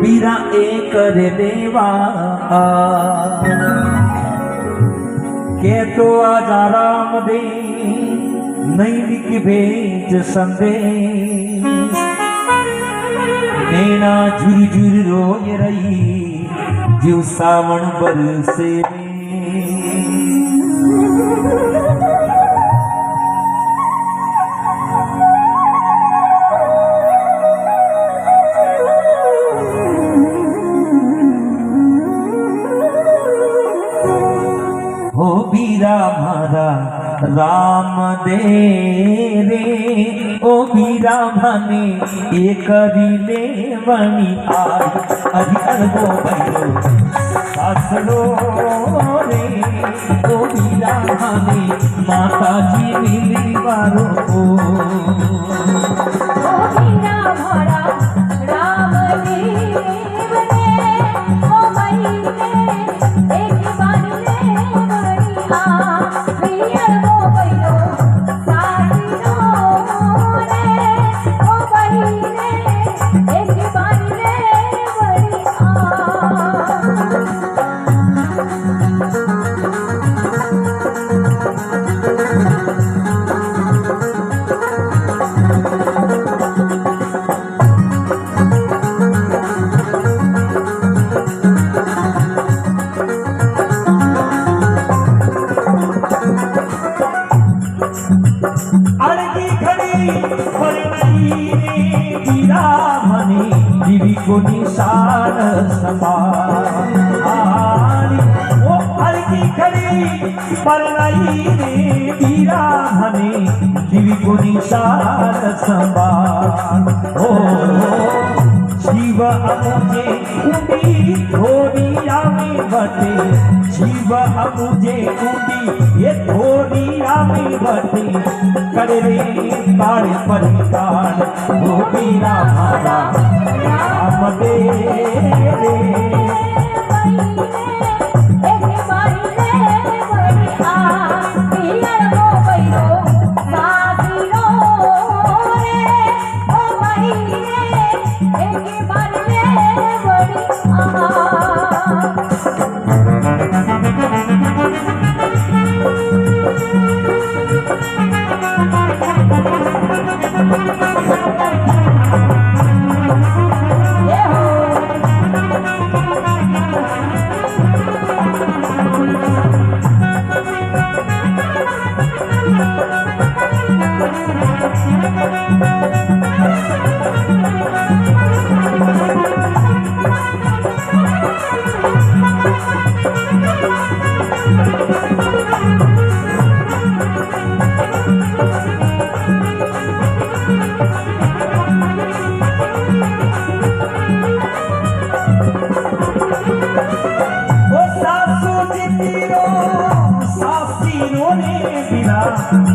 बीरा एक करे देवा के तो आजा राम दे नैनिक भेज संदेश नैना झुर झुर रोय रही जीव सावण बरसे हो बीरा मारा राम दे रे ओ बीरा भने ये करिले वणी आई अधिकरगो भयो सासरो रे ओ बीरा भने माता जी मिली वारो ओ बीरा भरा राम दे रे ओ महीने एक बार अड़की खड़ी पर नहीं रे बीरा भने जीवी को निशान सवारी ओ अड़की खड़ी पर नहीं रे बीरा भने जीवी को निशान सवार ओ शिव अमुझे उड़ी थोड़िया में बटे शिव अमुझे उड़ी ये थोड़िया में बटे करे रे ताड़ परिताड़ वो बीरा भारा राम दे रे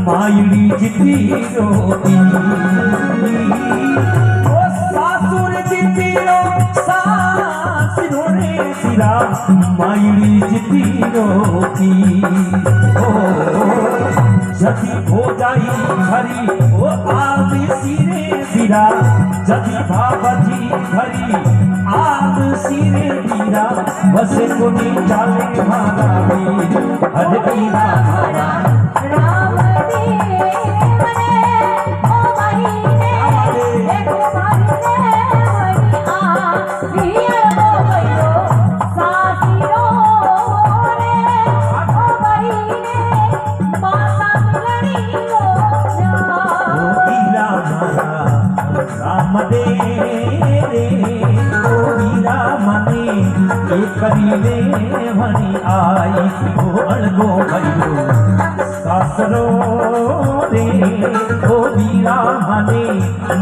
मायड़ी जिती रोती ओ सासुर जिती रो सासुर रे सिरा मायड़ी जिती रोती ओ जदी हो जाई घरी ओ आग सिरे बिरा जदी बाबाजी घरी आग सिरे बिरा बसे कोनी चाले मारा वीर हर बीरा मारा राम दे रे ओ महीने एक बार वणी आ बिया हो गयो साथिरो रे ओ महीने माता लड़ी हो बीरा मारा राम दे रे ओ बीरा मने एक करीले वणी आई ओ अलगो भयो सासरो रे ओ बीरा भने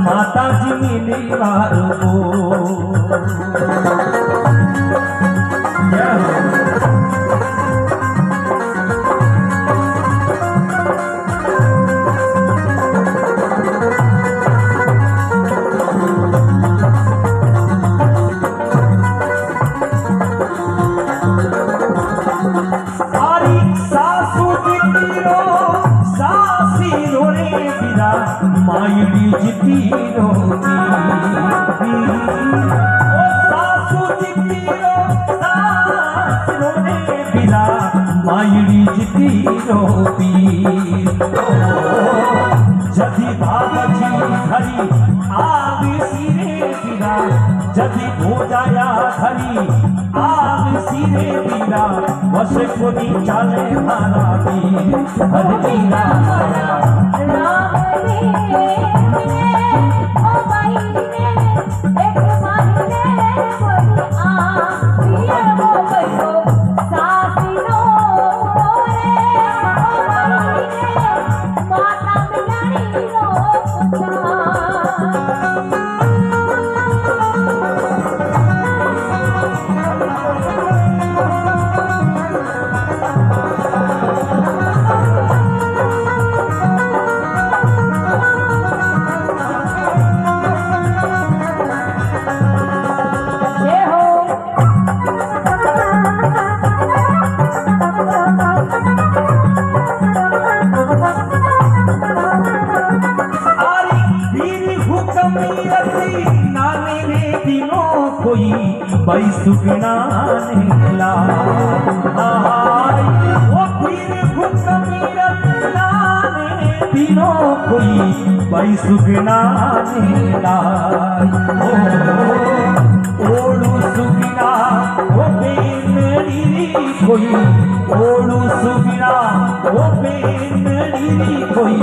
माता जी मिली वारो मायड़ी जिती रोती जदि हो जाया धरी आग सिरे वीरा वसे कोनी चाले मारा वीर हर वीरा मारा राम रे ओ भाई ने एक मारी ने बोली आ पिया वो भयो सासिनो रे ओ भाई ने माता मिलानी रो पूछा कोई भाई सुगना नीला वो फिर तीनों कोई भाई सुगना नीला ओलू सुगना वो बेनड़ी कोई ओलू सुगना वो बेनड़ी कोई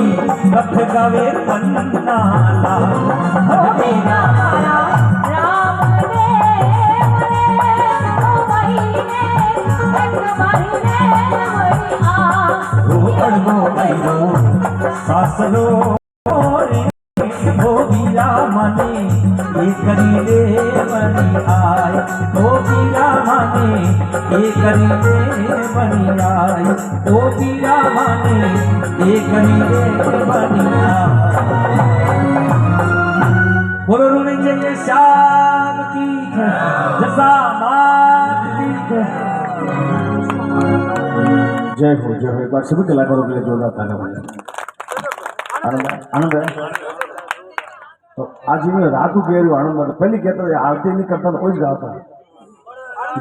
कथ गावे पन्नाला ओ मेरा मारा राम रे ओ भाई ने एक मारी ने बोली आ वो अड़गो अड़गो सासलो रे वो वीरा मने ये करी रे बनी आय वो वीरा मने ये करी रे बनी आय वो वीरा मने ये करी रे बनी आय बोलो रोने चाहिए शाम की जसा मात की जय हो जय हो। एक बार सभी कलाकारों के लिए जोरदार तालियां बजाएं। आनंद आनंद है। तो आज मैं रात को कह रही हूँ आनंद पहले कहता था आरती नहीं करता तो कोई गाता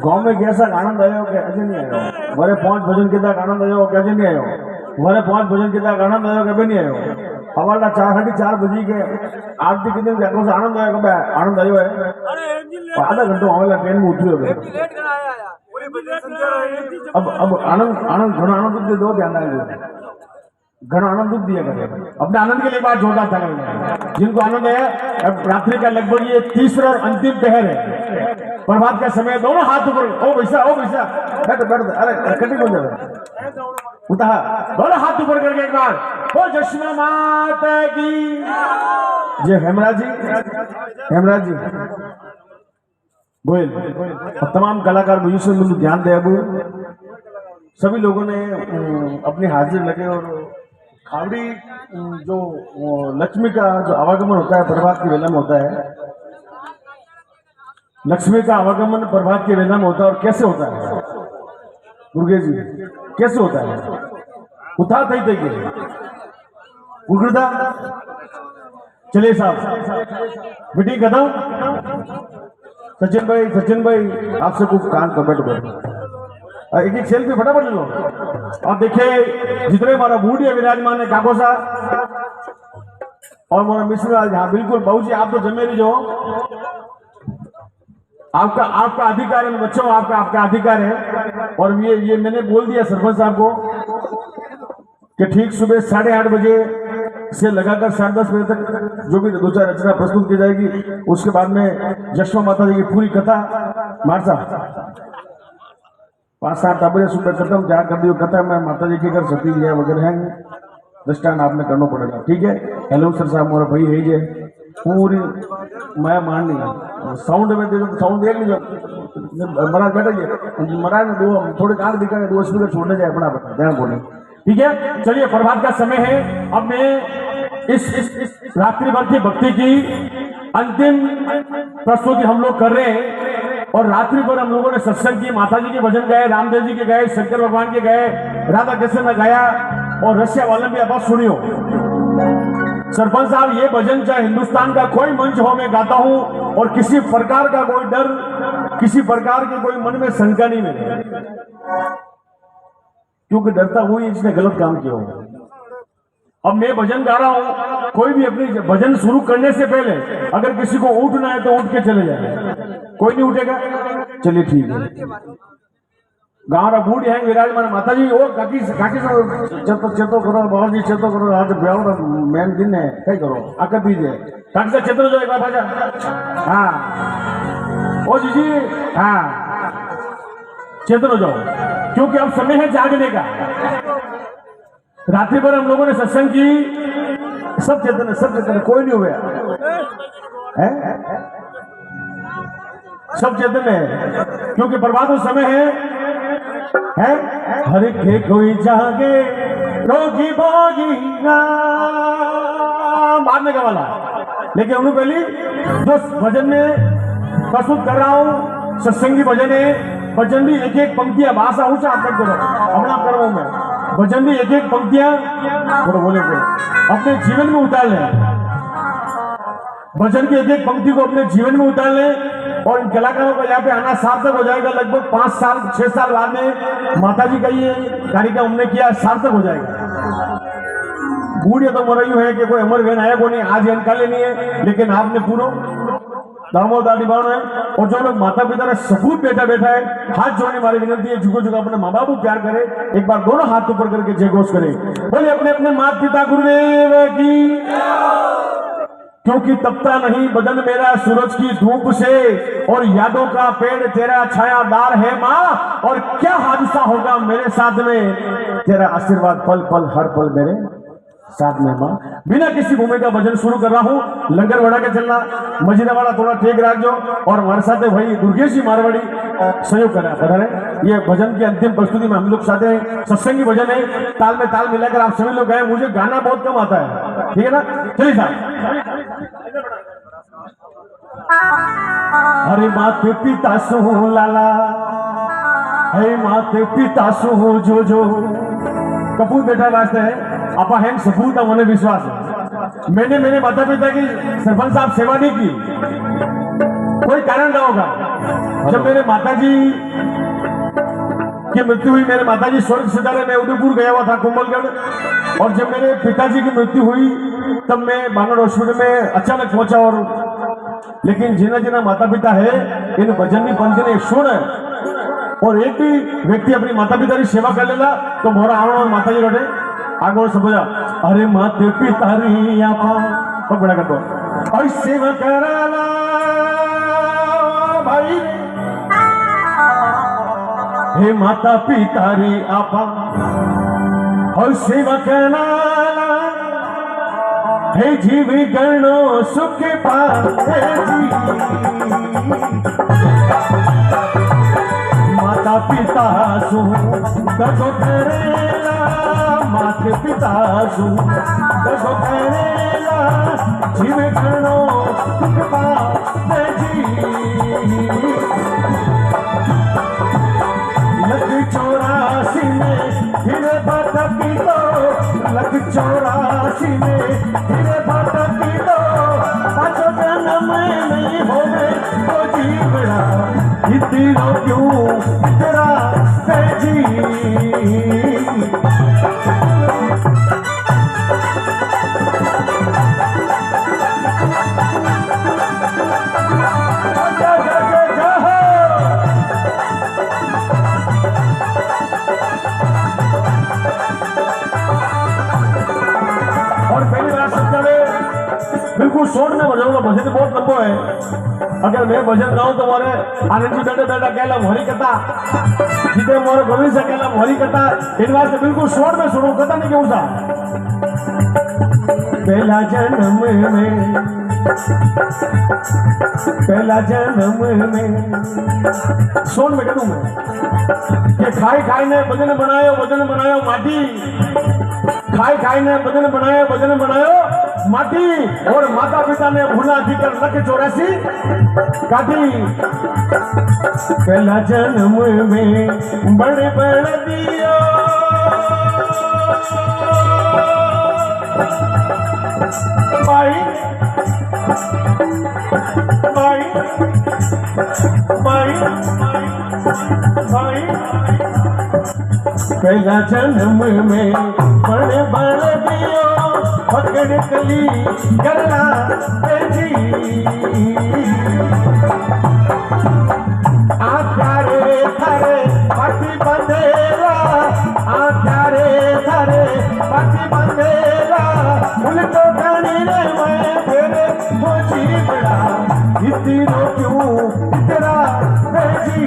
गाँव में कैसा आनंद आयो कि अजय नहीं आयो वरे 5 भजन के तक आनंद आयो कि अजय नहीं आयो वरे 5 भजन के तक आनंद आयो कि नहीं आयो हमारा 4:30 बजे के आरती के दिन से आनंद आयो कि आनंद आयो है आधा घंटो आवेला ट्रेन में उठ्यो अब आनंद आनंद घना आनंद दो ध्यान आएगा घना आनंद दुख दिया करे अपने आनंद के लिए बात जोरदार था जिनको आनंद है। अब रात्रि का लगभग ये तीसरा और अंतिम पहर है प्रभात का समय दोनों हाथ ऊपर ओ भैसा बैठ बैठ अरे कटी हो जाए उठा दोनों हाथ ऊपर करके एक बार ओ जश्न माता की जय हेमराज जी गोयल और तमाम कलाकार म्यूजिशियन मुझे ध्यान दे अब सभी लोगों ने अपनी हाजिर लगे और खावड़ी जो लक्ष्मी का जो आवागमन होता है प्रभात की वेला में होता है लक्ष्मी का आवागमन प्रभात की वेला में होता है और कैसे होता है दुर्गे जी कैसे होता है उठा थे उगड़ता चलिए साहब बेटी कदम सचिन भाई आपसे कुछ कान पर बैठ एक सेल्फी फटाफट ले लो। अब देखिए जितने हमारा बूढ़ी है विराजमान है काको सा और हमारा मिश्र हाँ बिल्कुल बहू जी आप तो जमेरी जो आपका अधिकार है बच्चों आपका अधिकार है और ये मैंने बोल दिया सरपंच साहब को कि ठीक सुबह 8:30 बजे से लगाकर 10:30 बजे तक जो भी 2-4 रचना प्रस्तुत की जाएगी उसके बाद में जश्न माता जी की पूरी कथा मारसा 5-7 बजे सुबह खत्म जा कर दियो कथा में माता जी की कर सती है वगैरह है दृष्टान आपने करना पड़ेगा ठीक है। हेलो सर साहब मोरा भाई है जे पूरी मैं माननी साउंड में देखो साउंड देख लीजिए महाराज बैठा जी महाराज ने दो थोड़े कान दिखा 2 स्पीकर छोड़ने जाए अपना ध्यान बोले ठीक है। चलिए प्रभात का समय है अब मैं इस रात्रि भर की भक्ति की अंतिम प्रस्तुति हम लोग कर रहे हैं और रात्रि भर हम लोगों ने सत्संग की माता जी के भजन गाए रामदेव जी के गाए शंकर भगवान के गाए राधा कृष्ण ने गाया और रसिया वाले भी अब सुनियो सरपंच साहब ये भजन चाहे हिंदुस्तान का कोई मंच हो मैं गाता हूं और किसी प्रकार का कोई डर किसी प्रकार की कोई मन में शंका नहीं मिले क्योंकि डरता हुई इसने गलत काम किया होगा अब मैं भजन गा रहा हूं, कोई भी अपनी भजन शुरू करने से पहले अगर किसी को उठना है तो उठ के चले जाए, कोई नहीं उठेगा। चलिए ठीक है। गाँव बूढ़ है विराजमान माता जी ओ काकी काकी चेतो करो बाबा जी चेतो करो, आज ब्याह मेन दिन है, कई करो आकर दीजिए काकी से चेतो जो एक बार भाजा। हाँ ओ जी हाँ चेतन हो जाओ, क्योंकि अब समय है जागने का। रात्रि भर हम लोगों ने सत्संग की, सब चेतन है, कोई नहीं हुआ है? सब चेतन है, क्योंकि प्रभात समय है। हर के कोई जागे रोगी भोगी ना मारने का वाला, लेकिन उन्होंने पहले जो भजन में प्रस्तुत कर रहा हूं सत्संगी भजन है। भजन भी एक एक पंक्तियां भाषा ऊंचा आप करो, अपना कर रहा हूं मैं। भजन भी एक एक पंक्तियां बोले अपने जीवन में उतार लें, भजन की एक एक पंक्ति को अपने जीवन में उतार लें। और इन कलाकारों का यहाँ पे आना सार्थक हो जाएगा। लगभग 5 साल 6 साल बाद में माता जी का ये कार्यक्रम हमने किया, सार्थक हो जाएगा। बूढ़े तो मर है कि कोई अमर बहन आया को नहीं, आज इनका लेनी है, लेकिन आपने पूरा दामो दादी बाण है। और जो लोग माता पिता ने सबूत बैठा है, हाथ जोड़ने वाली विनती है, झुको झुको अपने माँ बाप को प्यार करे, एक बार दोनों हाथ ऊपर करके जय घोष करे, बोले अपने अपने माता पिता गुरुदेव की। क्योंकि तपता नहीं बदन मेरा सूरज की धूप से, और यादों का पेड़ तेरा छायादार है माँ, और क्या हादसा होगा मेरे साथ में, तेरा आशीर्वाद पल पल हर पल मेरे साथ में माँ। बिना किसी भूमिका भजन शुरू कर रहा हूँ, लंगर बढ़ा के चलना, मजीदा वाला थोड़ा टेक राख जो, और हमारे साथ वही दुर्गेश जी मारवाड़ी सहयोग करें बता रहे। ये भजन की अंतिम प्रस्तुति में हम लोग साथ हैं, सत्संगी भजन है, ताल में ताल मिलाकर आप सभी लोग गए। मुझे गाना बहुत कम आता है, ठीक है ना? चलिए साहब। अरे माते पिता सो लाला, हे माते पिता सो जो जो कपूर बैठा वास्ते है आपा है सपूत मैंने विश्वास है। मैंने मेरे माता पिता की सरपंच साहब सेवा नहीं की, कोई कारण ना होगा। जब मेरे माताजी की मृत्यु हुई, मेरे माताजी स्वर्ग सिधारे, मैं उदयपुर गया हुआ था कोमलगढ़, और जब मेरे पिताजी की मृत्यु हुई तब मैं बांगड़ हॉस्पिटल में अचानक पहुंचा। और लेकिन जिना जिना माता पिता है इन भजन की पंक्ति ने सुन, और एक भी व्यक्ति अपनी माता पिता की सेवा कर लेगा तो मोरा आवण और माता जी रोटे आगे सब बोला, अरे माते पिता री आपा बड़ा कर दो और सेवा कराला भाई, हे माता पिता री आपा और सेवा कराला, हे जीवी गणो सुख पाए जी, माता पिता सु कसो करेला, माता पिता सु कसो करेला, जीव गणो सुख पाए जी। लख 84 में फिर भटकी तो, लख 84 में फिर भटकी तो, पाछो जन्म नहीं होवे तो जीवड़ा, इतना क्यों तेरा है जी। और पहली बार सबका बिल्कुल शोर में बजाऊंगा, भजन बहुत लंबो है। अगर मैं भजन गाऊं तो मोरे आनंद जी बैठे बैठा कहला हरी कथा, जिते मोरे गोविंद से कहला हरी कथा, इन वास्ते बिल्कुल शोर में सुनो, कथा नहीं क्यों सा। पहला जन्म में, पहला जन्म में सोन में कहूं मैं कि खाई खाई ने बदन बनायो माटी, खाई खाई ने बदन बनायो माटी, और माता पिता ने भूला कर लख 84 काटी। पहला जन्म में बड़े बड़े दियो, भाई भाई भाई भाई, पहला जन्म में बड़े बड़े दियो, पकड़ कली करना जी आचारे थारे पाटी बंदेरा आचारे थारे पाटी बंदेरा उल्टो गाड़ी रे मैं तेरे सोची बड़ा इतनो क्यों इतना जी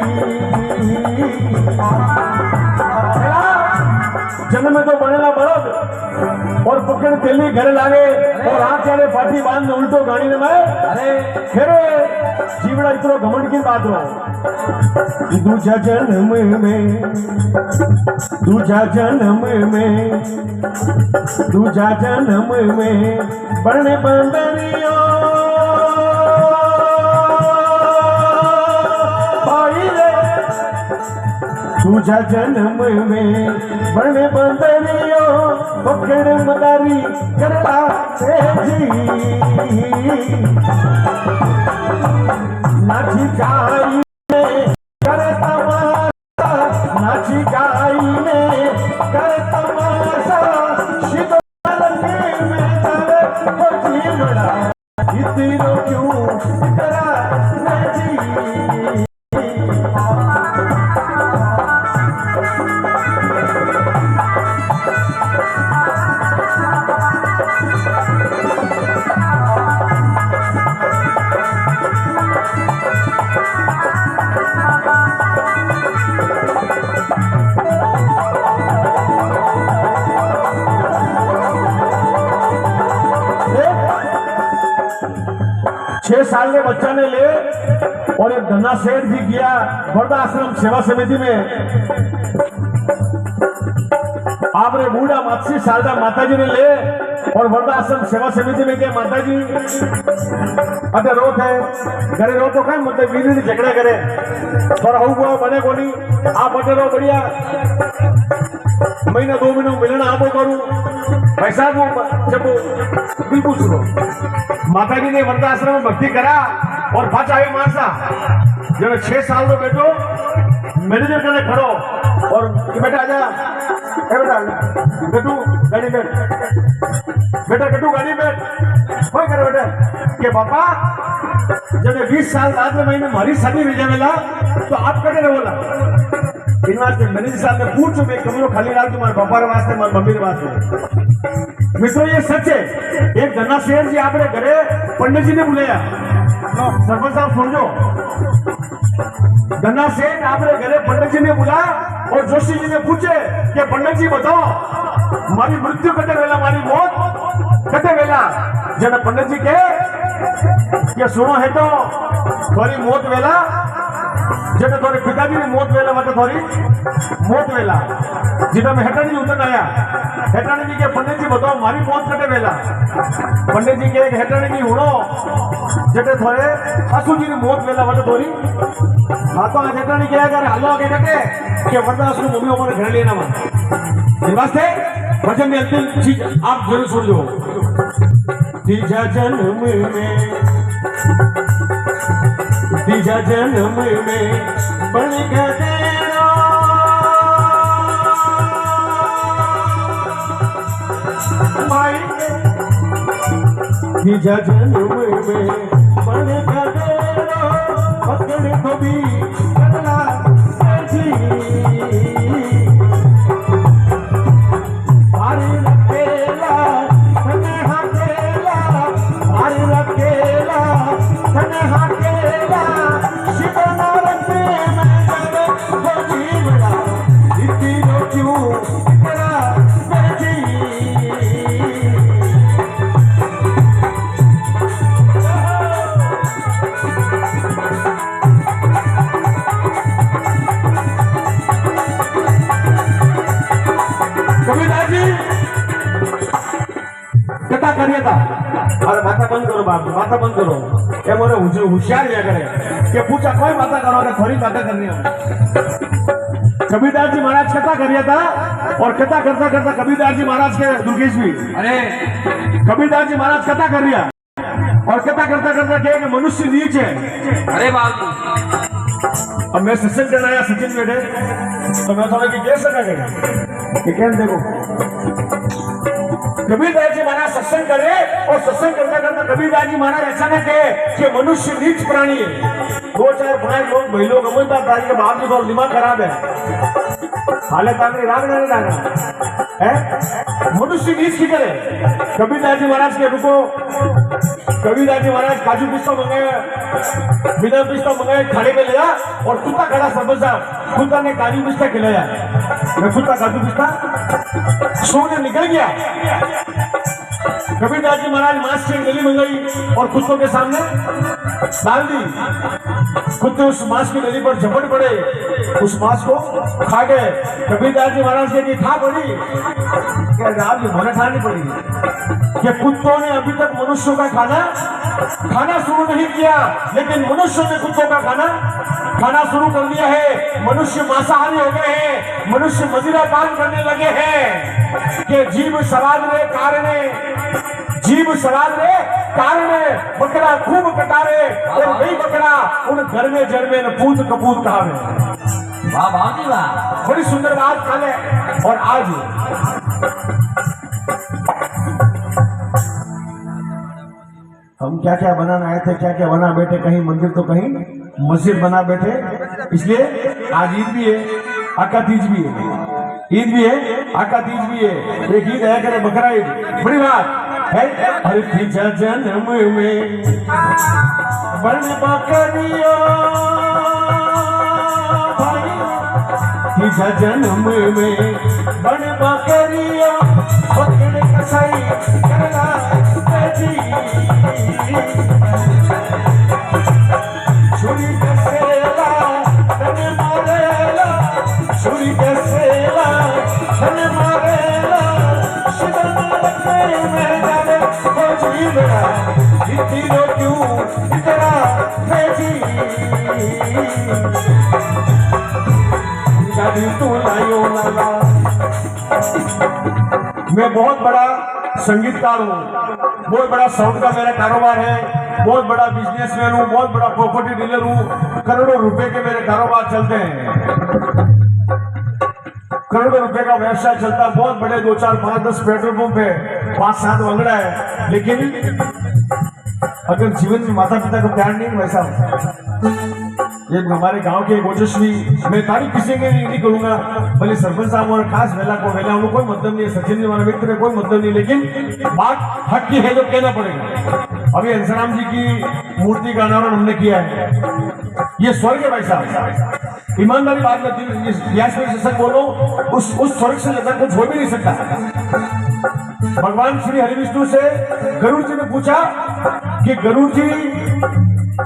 जन्म में तो बनेला बड़द और पकड़ तेली घर लागे और आचारे पाटी बांध उल्टो गाड़ी में अरे खेरे जीवड़ा इतनो घमंड की बात हो दूजा जन्म में दूजा जन्म में दूजा जन्म में बड़े बंदरियों भाई रे दूजा जन्म में बड़े बंदरियों पकड़ मदारी करता जी नाची गाई करे तमाशा नाची गाई में करे तमाशा शीतल में तारे हो जीवड़ा इतनो क्यों करा जी छह साल के बच्चा ने ले और एक धन्ना सेठ जी गया वर्धा आश्रम सेवा समिति में आपने बूढ़ा मातसी सालदा माता जी ने ले और वर्धा आश्रम सेवा समिति में क्या माता जी अरे रोत है घरे रो तो कहीं मतलब वीर झगड़ा करे थोड़ा हुआ बने को नहीं आप अटे रो बढ़िया महीना 2 महीनों मिलना आपको करूं पैसा दो जब बिल्कुल सुनो माता जी ने वर्धा आश्रम में भक्ति करा और पाचा आए मानसा जब 6 साल तो बेटो मैनेजर करने खड़ो और बेटा आजा बेटा गटू गाड़ी बैठ बेटा गटू गाड़ी बैठ कोई करे बेटा के पापा जब 20 साल बाद में महीने मारी शादी भेजा मिला तो आप कटे बोला इन वास्ते मैनेजर साहब ने पूछो मैं कमरो खाली डाल तुम्हारे पापा के वास्ते मारे मम्मी के वास्ते मित्रों ये सच है एक धन्ना शेर जी आपने घरे पंडित जी ने बुलाया सरपंच साहब समझो धन्ना शेर आपने घरे पंडित जी ने बुलाया और जोशी जी ने पूछे कि पंडित जी बताओ हमारी मृत्यु कटे वेला हमारी मौत कटे वेला जब पंडित जी के सुनो है तो थोड़ी मौत वेला जब थोड़े पिताजी की मौत वेला मतलब थोड़ी मौत वेला जिधर में हेटानी जी उतर आया हेटानी जी के पंडित जी बताओ हमारी मौत कटे वेला पंडित जी के एक हेटानी जी उड़ो जब थोड़े सासू जी की मौत वेला मतलब थोड़ी हाँ तो आज हेटानी क्या अगर हालो आगे कटे कि वर्धा असु मम्मी ऊपर घर लेना मन वास्ते भजन में अंतिम चीज आप जरूर सुन लो तीजा जन्म में तीजा जन्म में बन गए माई तीजा जन्म में बन गए पकड़ को भी करना जी मारी रखेला तने हाकेला मारी रखेला तने हाकेला शिवना रखे मैं वो जीवड़ा इतनो क्यों तेरा जी कबीरदास जी कथा करिए था अरे माथा बंद करो बाप माथा बंद करो ये मोरे होशियार या करे कि पूछा कोई बातें करो कि थोड़ी बातें करनी है कबीरदास जी महाराज कथा करिए था और कथा करता करता कबीरदास जी महाराज के दुर्गेश भी अरे कबीरदास जी महाराज कथा कर रिया और कथा करता करता कहे कि मनुष्य नीच है अरे बाबू अब मैं सत्संग करना आया सचिन बेटे तो मैं थोड़ा कि कह सका कि क्या देखो कबीरदास जी महाराज सत्संग करे और सत्संग करता करता कबीरदास जी महाराज अचानक कहे कि मनुष्य नीच प्राणी है। 2-4-5 लोग भाई लोग समझदार प्राणी के बाप जी को दिमाग खराब है, हालत आगे राग है। मनुष्य नीच की करे। कबीरदास जी महाराज के रुको, कबीरदास जी महाराज काजू पिस्ता मंगाए, बिना पिस्ता मंगाए, खाने पे लिया और कुत्ता खड़ा सरपंच साहब, कुत्ता ने काजू पिस्ता खिलाया, कुत्ता काजू पिस्ता सोने निकल गया। कबीरदास जी महाराज मांस की गली मंगाई और कुत्तों के सामने डाल दी। कुत्ते उस मांस की गली पर झपट पड़े, उस मांस को खा गए। कबीरदास जी महाराज की था पड़ी क्या रात में खानी पड़ेगी कि कुत्तों ने अभी तक मनुष्यों का खाना शुरू नहीं किया, लेकिन मनुष्यों ने कुत्तों का खाना शुरू कर दिया है। मनुष्य मांसाहारी हो गए हैं, मनुष्य मदिरा पान करने लगे हैं कि जीव सवाद रे कारणे बकरा खूब कटारे और वही बकरा उन घर में जड़ में पूत कपूत कहावे। वाह वाह जी वाह, बड़ी सुंदर बात काल है। और आज हम क्या क्या बनाना आए थे, क्या क्या बना बैठे, कहीं मंदिर तो कहीं मस्जिद बना बैठे। इसलिए आज ईद भी है, आका तीज भी है, ईद भी है, आका तीज भी है। एक ईद है करे बकरा ईद, बड़ी बात है। हर तीजा जन्म में बन बकरियो भाई, तीजा जन्म में बन बकरियो पकड़ कसाई करला जी, छुरी कसेला तन मारेला, छुरी कसेला तन मारेला, शिवन लगे में जाने हो जीवना, इतनी रो क्यों इतना है जी। गाड़ी तू लायो लाला। मैं बहुत बड़ा संगीतकार हूँ, बहुत बड़ा साउंड का मेरा कारोबार है, बहुत बड़ा बिजनेसमैन हूँ, बहुत बड़ा प्रॉपर्टी डीलर हूँ। करोड़ों रुपए के मेरे कारोबार चलते हैं, करोड़ों रुपए का व्यवसाय चलता है। बहुत बड़े 2-4-5-10 पेट्रोल पंप है, 5-7 वंगड़ा है। लेकिन अगर जीवन में माता पिता को प्यार नहीं वैसा ये हमारे गांव के ओजस्वी, मैं तारीफ किसी के लिए नहीं करूंगा, भले सरपंच साहब और खास वेला उनको कोई मतलब नहीं है, सचिन जी हमारा मित्र है, कोई मतलब नहीं, लेकिन बात हक की है जो कहना पड़ेगा। अभी हंसराम जी की मूर्ति का अनावरण हमने किया है, ये स्वर्ग है भाई साहब, ईमानदारी बात में सत्संग बोलो, उस स्वर्ग से ज्यादा कुछ हो भी नहीं सकता। भगवान श्री हरिविष्णु से गरुड़ जी ने पूछा कि गरुड़ जी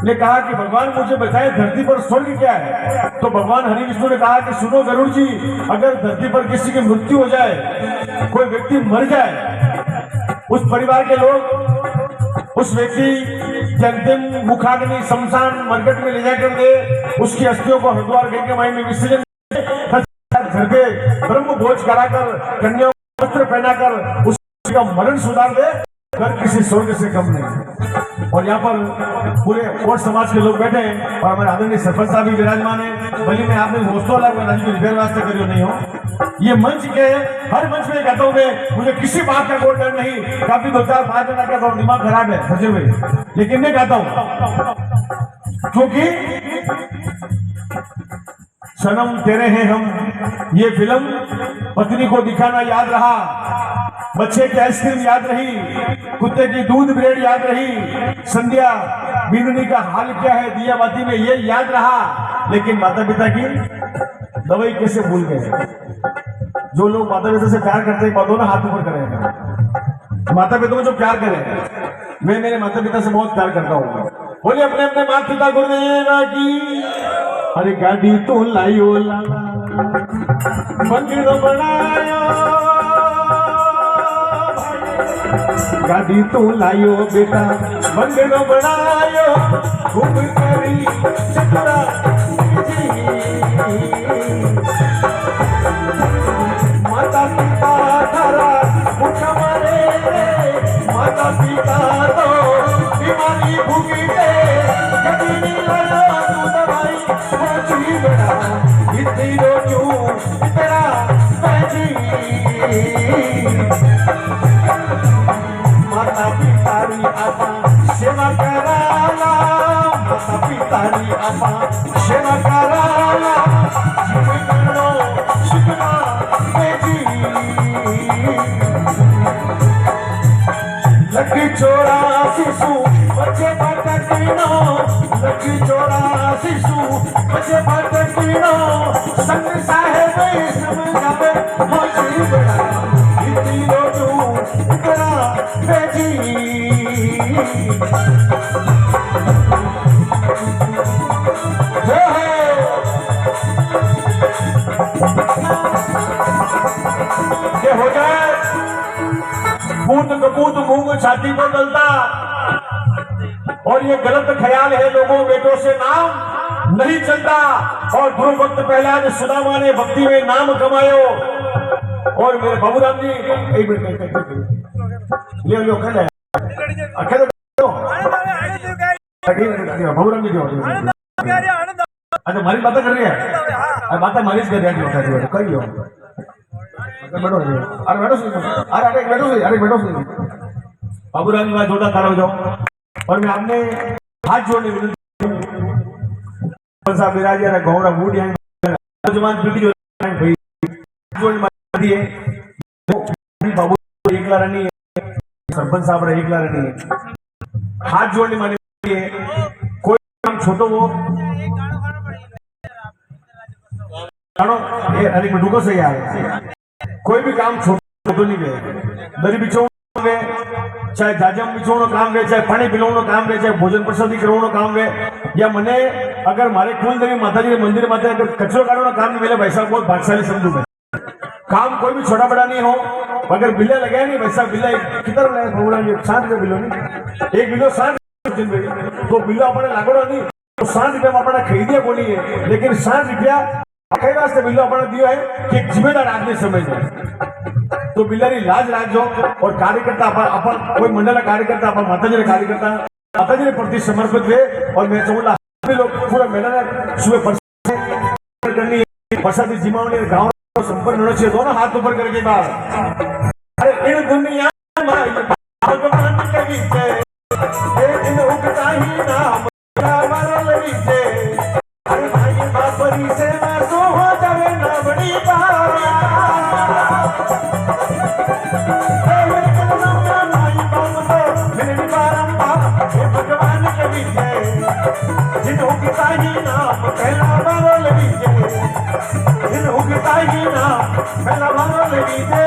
ने कहा कि भगवान मुझे बताए धरती पर स्वर्ग क्या है। तो भगवान हरिविष्णु ने कहा कि सुनो गरुड़ जी, अगर धरती पर किसी की मृत्यु हो जाए, कोई व्यक्ति मर जाए, उस परिवार के लोग उस व्यक्ति के अंतिम मुखाग्नि शमशान मरकट में ले जाकर के उसकी अस्थियों को हरिद्वार गंगा माई में विसर्जन घर पे ब्रह्म भोज कराकर कन्याओं को वस्त्र पहनाकर उसका मरण सुधार दे, घर किसी स्वर्ग से कम नहीं। और यहाँ पर पूरे कोट समाज के लोग बैठे हैं और हमारे आदरणीय सरपंच साहब भी विराजमान है। भले में आपने दोस्तों अलग रिपेयर वास्ते करियो नहीं हो, ये मंच के हर मंच में कहता हूँ मैं, मुझे किसी बात का कोई डर नहीं। काफी 2-4-5 दिन का दिमाग खराब है फंसे हुए, लेकिन मैं कहता हूँ क्योंकि सनम तेरे हैं हम, ये फिल्म पत्नी को दिखाना याद रहा, बच्चे की आइसक्रीम याद रही, कुत्ते की दूध ब्रेड याद रही, संध्या बिंदनी का हाल क्या है दिया बाती में ये याद रहा, लेकिन माता पिता की दवाई कैसे भूल गए। जो लोग माता पिता से प्यार करते हैं दोनों हाथ ऊपर करें, माता पिता को जो प्यार करें, मैं मेरे माता पिता से बहुत प्यार करता हूँ। बोले अपने अपने माता पिता गुरुदेव की। अरे गाड़ी तो लाइयो मंदिर बनाया, गाड़ी तो लाइयो बेटा मंदिर बनायो, खूब करी चतरा माता पिता धारा मुख मारे, माता पिता तो बीमारी भूगी दे, कभी नहीं लड़ा तू दवाई जी बेटा, इतनी रो क्यों तेरा जी। आपा सेवा कराला जीवनो सुखना बेजी लकी 84 सु बचे भटकीनो लकी 84 सु बचे भटकीनो संग साहेब समझावे होशी बड़ा इतनी रोजू करा बेजी ये हो जाए बूंद कपूत मूंग छाती पर डलता और ये गलत ख्याल है लोगों बेटों से नाम नहीं चलता। और ध्रुव भक्त प्रहलाद सुदामा ने भक्ति में नाम कमायो। और मेरे बाबूराम जी एक मिनट ले लो अकेले अकेले बाबूराम जी जो अच्छा मारी बातें कर रही है बातें मारी कर रही है कही हो बैठो अरे बैठो अरे बैठो अरे बैठो बाबूराम जी जोड़ा खड़ा हो जाओ। और मैं आपने हाथ जोड़ने विनती साहब विराजी अरे गौरा बूढ़ी जमान पीटी जो भाई जोड़ मार दिए बाबू एकला रहनी है सरपंच साहब रे एकला रहनी है हाथ जोड़ने माने कोई काम छोटो वो जानो ये अरे मैं डूको से यार कोई भी काम छोटो नहीं है दरी बिछो चाहे जाजम बिछोनो काम वे चाहे पानी पिलावनो काम वे चाहे भोजन प्रसादी करवानो काम वे या मने अगर मारे कुलदेवी माताजी के मंदिर माते अगर कचरो काढવાનો काम मिले वैसा बहुत भाग्यशाली समझू मैं काम कोई भी छोटा बड़ा नहीं हो अगर बिल्ला लगाया नहीं वैसा बिल्ला कितना लगाया भगवान ये 7 रुपये बिल्लो नहीं एक बिल्लो 7 तो बिल्लो अपने लागोड़ा नहीं तो 7 रुपये में अपना खरीदिया बोली है लेकिन 7 रुपया कई वास्ते बिल्लो अपना दिया है कि जिम्मेदार आदमी समझ जाए तो बिल्लारी लाज राखजो। और कार्यकर्ता अपन कोई मंडल कार्यकर्ता अपन माताजी कार्यकर्ता माताजी ने प्रति समर्पित हुए। और मैं चाहूंगा लोग पूरा मैदान सुबह करनी प्रसादी जिमावनी गाँव संपर्क होना चाहिए दोनों हाथ ऊपर करके बाहर अरे इन दुनिया भगवान के बीचे इन उगता ही नाम अरे भाई बापरी से सो हो जावे ना बड़ी भगवान के बीचे जिन उगता ही नाम पहला बारोल बीजे जिन उगता ही नाम पहला बारोल बीजे